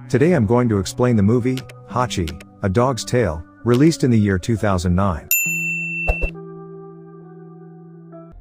Today I'm going to explain the movie, Hachi, A Dog's Tale, released in the year 2009.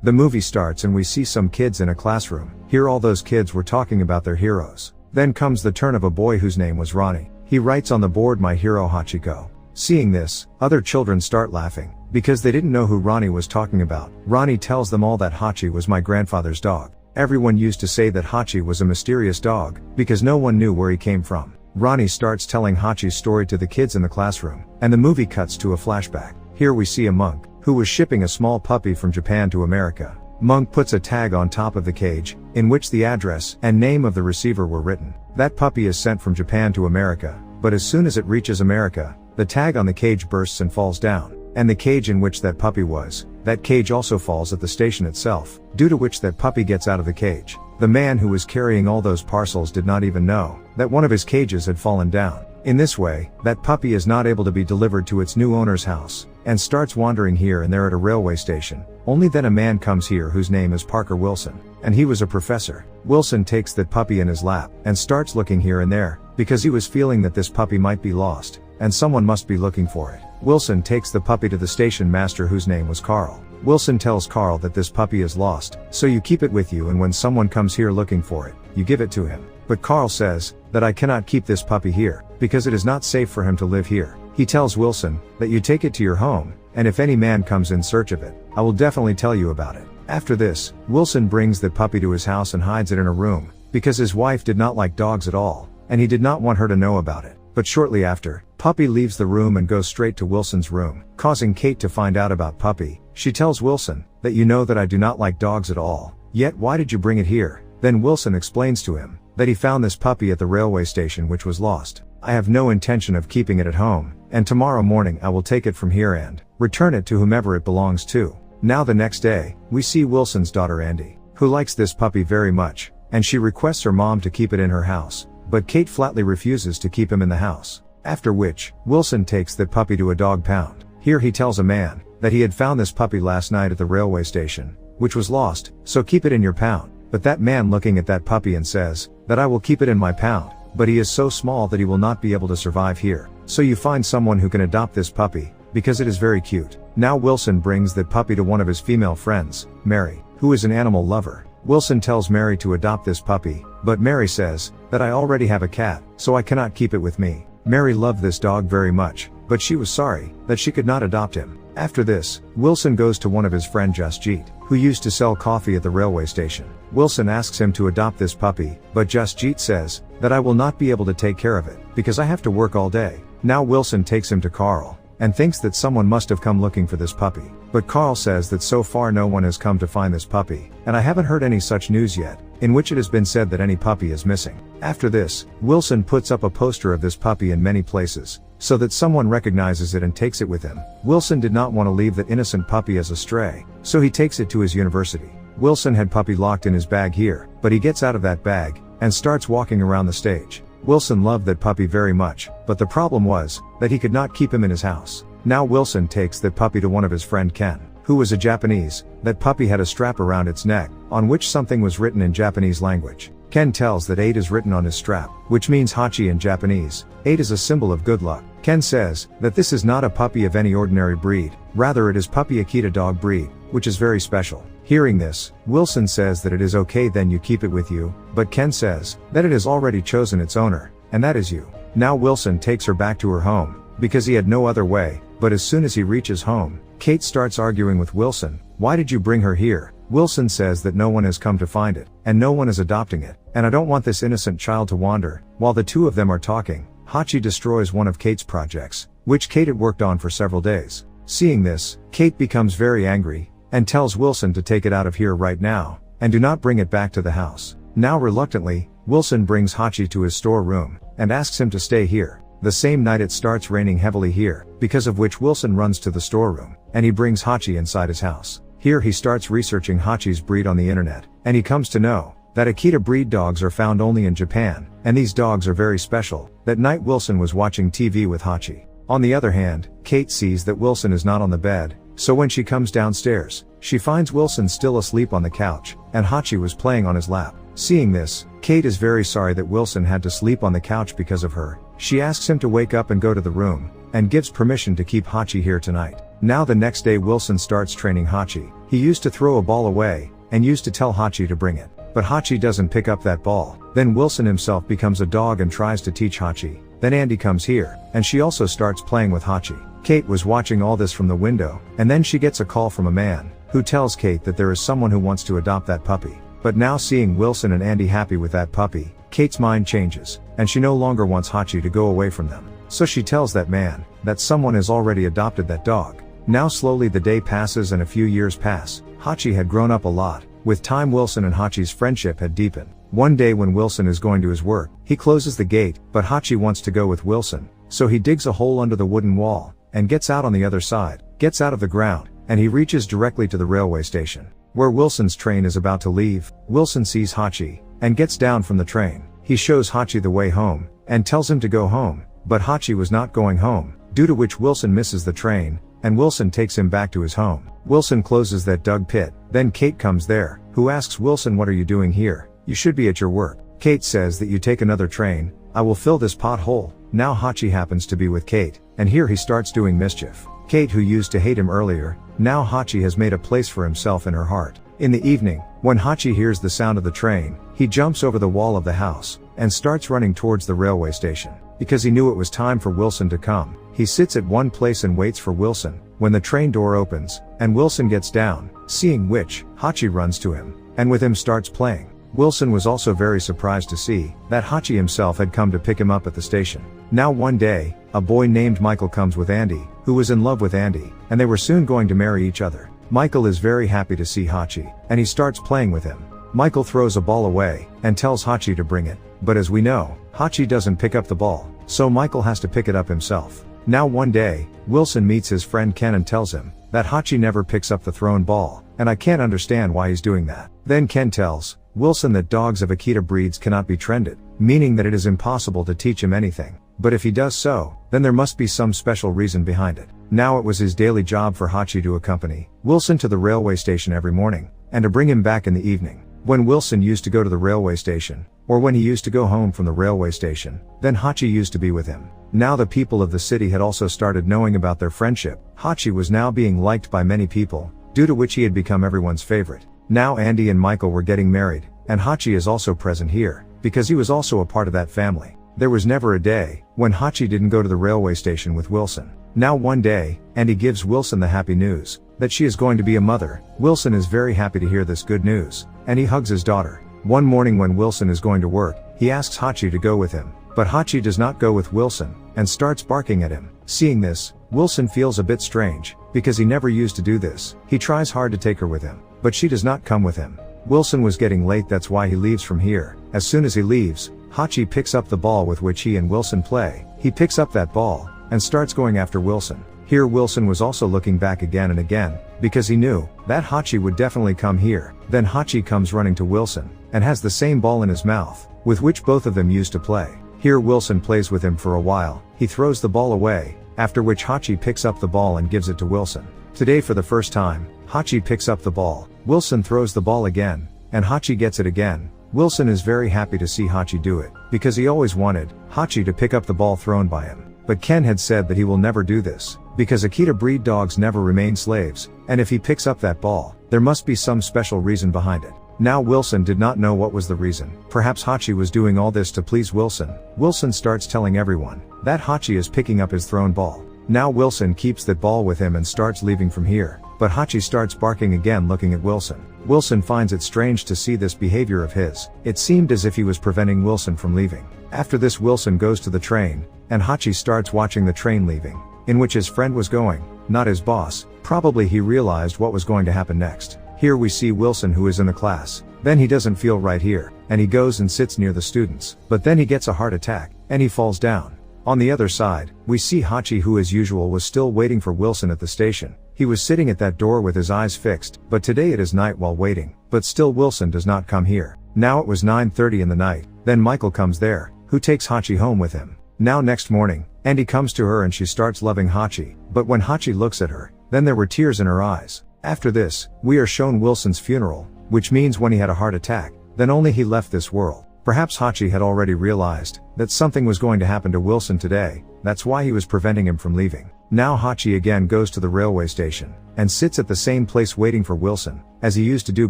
The movie starts and we see some kids in a classroom. Here all those kids were talking about their heroes. Then comes the turn of a boy whose name was Ronnie. He writes on the board My Hero Hachikō. Seeing this, other children start laughing, because they didn't know who Ronnie was talking about. Ronnie tells them all that Hachi was my grandfather's dog. Everyone used to say that Hachi was a mysterious dog, because no one knew where he came from. Ronnie starts telling Hachi's story to the kids in the classroom, and the movie cuts to a flashback. Here we see a monk, who was shipping a small puppy from Japan to America. Monk puts a tag on top of the cage, in which the address and name of the receiver were written. That puppy is sent from Japan to America, but as soon as it reaches America, the tag on the cage bursts and falls down, and the cage in which that puppy was, that cage also falls at the station itself, due to which that puppy gets out of the cage. The man who was carrying all those parcels did not even know that one of his cages had fallen down. In this way, that puppy is not able to be delivered to its new owner's house, and starts wandering here and there at a railway station. Only then a man comes here whose name is Parker Wilson, and he was a professor. Wilson takes that puppy in his lap, and starts looking here and there, because he was feeling that this puppy might be lost, and someone must be looking for it. Wilson takes the puppy to the station master whose name was Carl. Wilson tells Carl that this puppy is lost, so you keep it with you and when someone comes here looking for it, you give it to him. But Carl says that I cannot keep this puppy here, because it is not safe for him to live here. He tells Wilson that you take it to your home, and if any man comes in search of it, I will definitely tell you about it. After this, Wilson brings the puppy to his house and hides it in a room, because his wife did not like dogs at all, and he did not want her to know about it. But shortly after, Puppy leaves the room and goes straight to Wilson's room, causing Kate to find out about Puppy. She tells Wilson that you know that I do not like dogs at all, yet why did you bring it here? Then Wilson explains to him that he found this puppy at the railway station which was lost. I have no intention of keeping it at home, and tomorrow morning I will take it from here and return it to whomever it belongs to. Now the next day, we see Wilson's daughter Andy, who likes this puppy very much, and she requests her mom to keep it in her house, but Kate flatly refuses to keep him in the house. After which, Wilson takes that puppy to a dog pound. Here he tells a man that he had found this puppy last night at the railway station, which was lost, so keep it in your pound. But that man looking at that puppy and says that I will keep it in my pound, but he is so small that he will not be able to survive here. So you find someone who can adopt this puppy, because it is very cute. Now Wilson brings that puppy to one of his female friends, Mary, who is an animal lover. Wilson tells Mary to adopt this puppy, but Mary says that I already have a cat, so I cannot keep it with me. Mary loved this dog very much, but she was sorry that she could not adopt him. After this, Wilson goes to one of his friend Jasjeet, who used to sell coffee at the railway station. Wilson asks him to adopt this puppy, but Jasjeet says that I will not be able to take care of it, because I have to work all day. Now Wilson takes him to Carl, and thinks that someone must have come looking for this puppy. But Carl says that so far no one has come to find this puppy, and I haven't heard any such news yet, in which it has been said that any puppy is missing. After this, Wilson puts up a poster of this puppy in many places, so that someone recognizes it and takes it with him. Wilson did not want to leave that innocent puppy as a stray, so he takes it to his university. Wilson had puppy locked in his bag here, but he gets out of that bag, and starts walking around the stage. Wilson loved that puppy very much, but the problem was that he could not keep him in his house. Now Wilson takes that puppy to one of his friend Ken, who was a Japanese. That puppy had a strap around its neck, on which something was written in Japanese language. Ken tells that 8 is written on his strap, which means Hachi in Japanese. 8 is a symbol of good luck. Ken says that this is not a puppy of any ordinary breed, rather it is Puppy Akita dog breed, which is very special. Hearing this, Wilson says that it is okay, then you keep it with you, but Ken says that it has already chosen its owner, and that is you. Now Wilson takes her back to her home, because he had no other way, but as soon as he reaches home, Kate starts arguing with Wilson. Why did you bring her here? Wilson says that no one has come to find it, and no one is adopting it, and I don't want this innocent child to wander. While the two of them are talking, Hachi destroys one of Kate's projects, which Kate had worked on for several days. Seeing this, Kate becomes very angry, and tells Wilson to take it out of here right now, and do not bring it back to the house. Now reluctantly, Wilson brings Hachi to his storeroom, and asks him to stay here. The same night it starts raining heavily here, because of which Wilson runs to the storeroom, and he brings Hachi inside his house. Here he starts researching Hachi's breed on the internet, and he comes to know that Akita breed dogs are found only in Japan, and these dogs are very special. That night Wilson was watching TV with Hachi. On the other hand, Kate sees that Wilson is not on the bed, so when she comes downstairs, she finds Wilson still asleep on the couch, and Hachi was playing on his lap. Seeing this, Kate is very sorry that Wilson had to sleep on the couch because of her. She asks him to wake up and go to the room, and gives permission to keep Hachi here tonight. Now the next day Wilson starts training Hachi. He used to throw a ball away, and used to tell Hachi to bring it. But Hachi doesn't pick up that ball. Then Wilson himself becomes a dog and tries to teach Hachi. Then Andy comes here, and she also starts playing with Hachi. Kate was watching all this from the window, and then she gets a call from a man, who tells Kate that there is someone who wants to adopt that puppy. But now seeing Wilson and Andy happy with that puppy, Kate's mind changes, and she no longer wants Hachi to go away from them. So she tells that man, that someone has already adopted that dog. Now slowly the day passes and a few years pass. Hachi had grown up a lot. With time Wilson and Hachi's friendship had deepened. One day when Wilson is going to his work, he closes the gate, but Hachi wants to go with Wilson. So he digs a hole under the wooden wall, and gets out on the other side, gets out of the ground, and he reaches directly to the railway station, where Wilson's train is about to leave. Wilson sees Hachi, and gets down from the train. He shows Hachi the way home, and tells him to go home, but Hachi was not going home, due to which Wilson misses the train, and Wilson takes him back to his home. Wilson closes that dug pit, then Kate comes there, who asks Wilson, what are you doing here? You should be at your work. Kate says that you take another train, I will fill this pothole. Now Hachi happens to be with Kate, and here he starts doing mischief. Kate, who used to hate him earlier, now Hachi has made a place for himself in her heart. In the evening, when Hachi hears the sound of the train, he jumps over the wall of the house, and starts running towards the railway station. Because he knew it was time for Wilson to come, he sits at one place and waits for Wilson. When the train door opens, and Wilson gets down, seeing which, Hachi runs to him, and with him starts playing. Wilson was also very surprised to see that Hachi himself had come to pick him up at the station. Now one day, a boy named Michael comes with Andy, who was in love with Andy, and they were soon going to marry each other. Michael is very happy to see Hachi, and he starts playing with him. Michael throws a ball away, and tells Hachi to bring it, but as we know, Hachi doesn't pick up the ball, so Michael has to pick it up himself. Now one day, Wilson meets his friend Ken and tells him that Hachi never picks up the thrown ball, and I can't understand why he's doing that. Then Ken tells Wilson that dogs of Akita breeds cannot be trended, meaning that it is impossible to teach him anything. But if he does so, then there must be some special reason behind it. Now it was his daily job for Hachi to accompany Wilson to the railway station every morning, and to bring him back in the evening. When Wilson used to go to the railway station, or when he used to go home from the railway station, then Hachi used to be with him. Now the people of the city had also started knowing about their friendship. Hachi was now being liked by many people, due to which he had become everyone's favorite. Now Andy and Michael were getting married, and Hachi is also present here, because he was also a part of that family. There was never a day when Hachi didn't go to the railway station with Wilson. Now one day, Andy gives Wilson the happy news that she is going to be a mother. Wilson is very happy to hear this good news, and he hugs his daughter. One morning when Wilson is going to work, he asks Hachi to go with him, but Hachi does not go with Wilson, and starts barking at him. Seeing this, Wilson feels a bit strange, because he never used to do this. He tries hard to take her with him, but she does not come with him. Wilson was getting late, that's why he leaves from here. As soon as he leaves, Hachi picks up the ball with which he and Wilson play. He picks up that ball, and starts going after Wilson. Here Wilson was also looking back again and again, because he knew that Hachi would definitely come here. Then Hachi comes running to Wilson, and has the same ball in his mouth, with which both of them used to play. Here Wilson plays with him for a while. He throws the ball away, after which Hachi picks up the ball and gives it to Wilson. Today for the first time, Hachi picks up the ball. Wilson throws the ball again, and Hachi gets it again. Wilson is very happy to see Hachi do it, because he always wanted Hachi to pick up the ball thrown by him. But Ken had said that he will never do this, because Akita breed dogs never remain slaves, and if he picks up that ball, there must be some special reason behind it. Now Wilson did not know what was the reason. Perhaps Hachi was doing all this to please Wilson. Wilson starts telling everyone that Hachi is picking up his thrown ball. Now Wilson keeps that ball with him and starts leaving from here, but Hachi starts barking again, looking at Wilson. Wilson finds it strange to see this behavior of his. It seemed as if he was preventing Wilson from leaving. After this Wilson goes to the train, and Hachi starts watching the train leaving, in which his friend was going, not his boss. Probably he realized what was going to happen next. Here we see Wilson, who is in the class. Then he doesn't feel right here, and he goes and sits near the students. But then he gets a heart attack, and he falls down. On the other side, we see Hachi, who as usual was still waiting for Wilson at the station. He was sitting at that door with his eyes fixed, but today it is night while waiting. But still Wilson does not come here. Now it was 9:30 in the night. Then Michael comes there, who takes Hachi home with him. Now next morning, Andy comes to her and she starts loving Hachi. But when Hachi looks at her, then there were tears in her eyes. After this, we are shown Wilson's funeral, which means when he had a heart attack, then only he left this world. Perhaps Hachi had already realized that something was going to happen to Wilson today, that's why he was preventing him from leaving. Now Hachi again goes to the railway station, and sits at the same place waiting for Wilson, as he used to do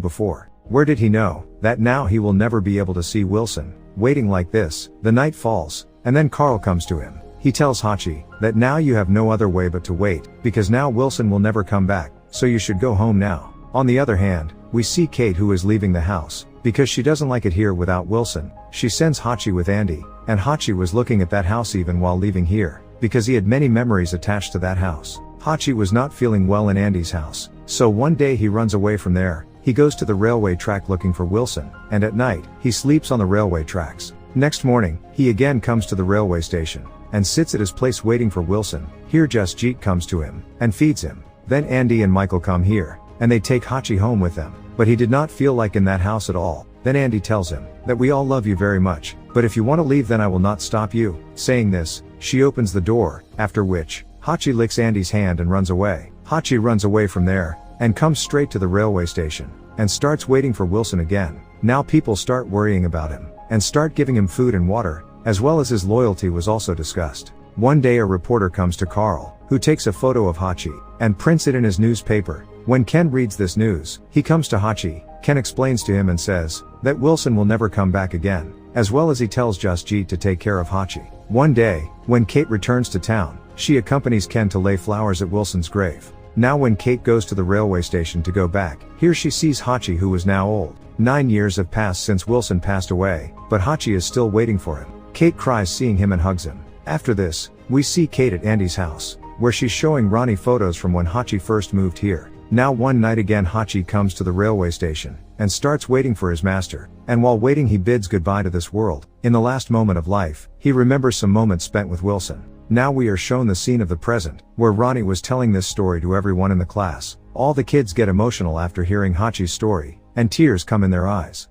before. Where did he know that now he will never be able to see Wilson? Waiting like this, the night falls, and then Carl comes to him. He tells Hachi that now you have no other way but to wait, because now Wilson will never come back, so you should go home now. On the other hand, we see Kate, who is leaving the house, because she doesn't like it here without Wilson. She sends Hachi with Andy, and Hachi was looking at that house even while leaving here, because he had many memories attached to that house. Hachi was not feeling well in Andy's house, so one day he runs away from there. He goes to the railway track looking for Wilson, and at night, he sleeps on the railway tracks. Next morning, he again comes to the railway station, and sits at his place waiting for Wilson. Here Jasjeet comes to him, and feeds him. Then Andy and Michael come here, and they take Hachi home with them. But he did not feel like in that house at all. Then Andy tells him that we all love you very much, but if you want to leave then I will not stop you. Saying this, she opens the door, after which, Hachi licks Andy's hand and runs away. Hachi runs away from there, and comes straight to the railway station, and starts waiting for Wilson again. Now people start worrying about him, and start giving him food and water, as well as his loyalty was also discussed. One day a reporter comes to Carl, who takes a photo of Hachi, and prints it in his newspaper. When Ken reads this news, he comes to Hachi. Ken explains to him and says that Wilson will never come back again, as well as he tells Jasjeet to take care of Hachi. One day, when Kate returns to town, she accompanies Ken to lay flowers at Wilson's grave. Now when Kate goes to the railway station to go back, here she sees Hachi, who is now old. 9 years have passed since Wilson passed away, but Hachi is still waiting for him. Kate cries seeing him and hugs him. After this, we see Kate at Andy's house, where she's showing Ronnie photos from when Hachi first moved here. Now one night again Hachi comes to the railway station, and starts waiting for his master, and while waiting he bids goodbye to this world. In the last moment of life, he remembers some moments spent with Wilson. Now we are shown the scene of the present, where Ronnie was telling this story to everyone in the class. All the kids get emotional after hearing Hachi's story, and tears come in their eyes.